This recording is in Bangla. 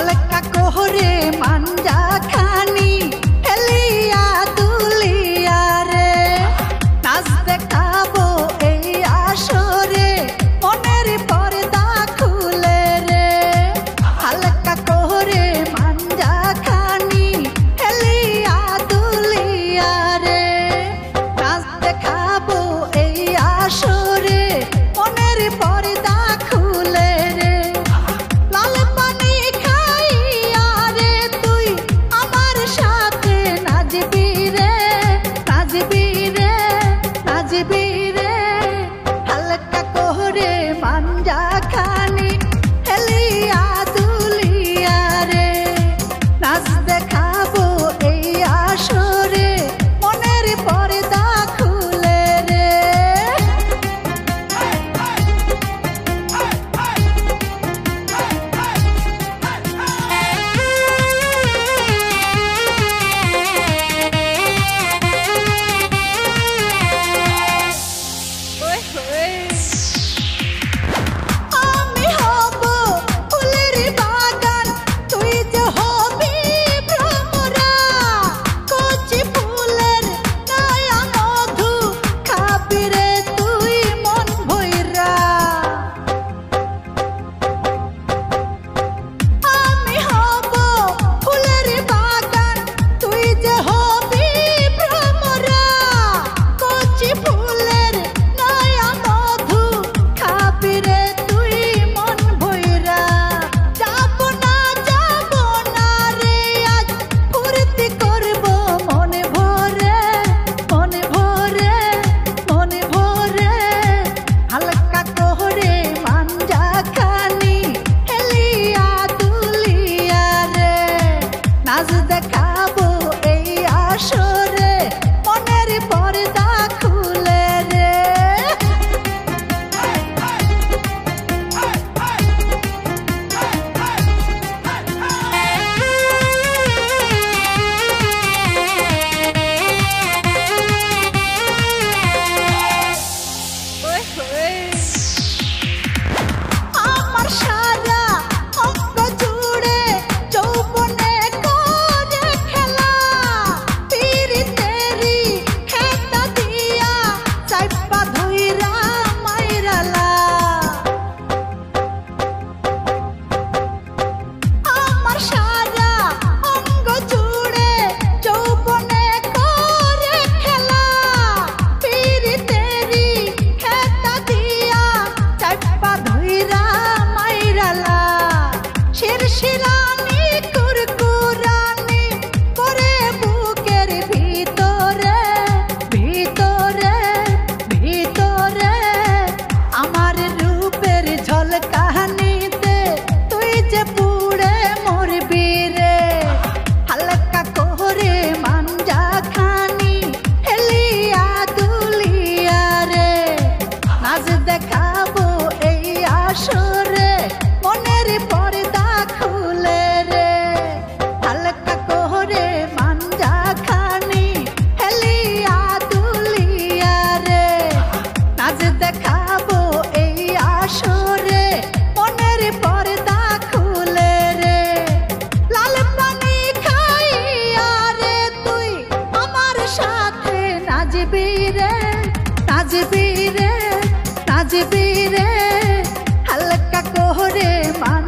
হালকা কোহরে মাঞ্জা খানি হেলিয়া দুলিয়া রে নাচ দেখাবো এই আসরে মনের পর্দা খুলে রে হালকা কোহরে মাঞ্জা খানি হেলিয়া দুলিয়া রে নাচ দেখাবো এই আসরে মনের পর্দা খুলে রে লাল পানি খাইয়া রে তুই আমার সাথে নাচবি রে নাচবি রে নাচবি রে হালকা কোহরে মাঞ্জা খানি হেলিয়া দুলিয়া রে নাচ দেখাবো এই আসরে মনের পর্দা খুলে রে আমি হব ফুলের বাগান তুই যে হবি ভ্রমরা কচি ফুলের নয়া মধু খাবি রে তুই মন ভইরা আমি হব ফুলের বাগান তুই যে হবি ভ্রমরা কচি ফুলের নয়া মধু খাবি রে তুই মন ভইরা যাব না রে আজ ফুর্তি করব মনে ভরে মনে ভরে মনে ভরে হালকা কোহরে মাঞ্জা খানি হেলিয়া দুলিয়া রে নাচ দেখাবো এই আসরে মনের পর্দা খুলে রে আমার সারা অঙ্গ জুড়ে যৌবনে করে খেলা পিরিতেরি খেতা দিয়া চাইপা ধইরা মাইরালা আমার সারা অঙ্গ জুড়ে যৌবনে করে খেলা পিরিতেরি খেতা দিয়া চাইপা ধইরা মাইরালা শিরশিরানি কুরকুরানি করে বুকের ভিতরে ভিতরে ভিতরে আমার রূপের ঝলকানিতে তুই যে পুড়ে মরবি রে হালকা কোহরে মাঞ্জা খানি হেলিয়া দুলিয়া রে নাচ দেখাবো এই আসরে মনের পর্দা খুলে রে হালকা কোহরে মাঞ্জা খানি হেলিয়া দুলিয়া রে নাচ দেখাবো এই আসরে মনের পর্দা খুলে রে লাল পানি খাইয়া রে তুই আমার সাথে নাচবি রে নাচবি রে নাচবি রে হালকা কোহরে মান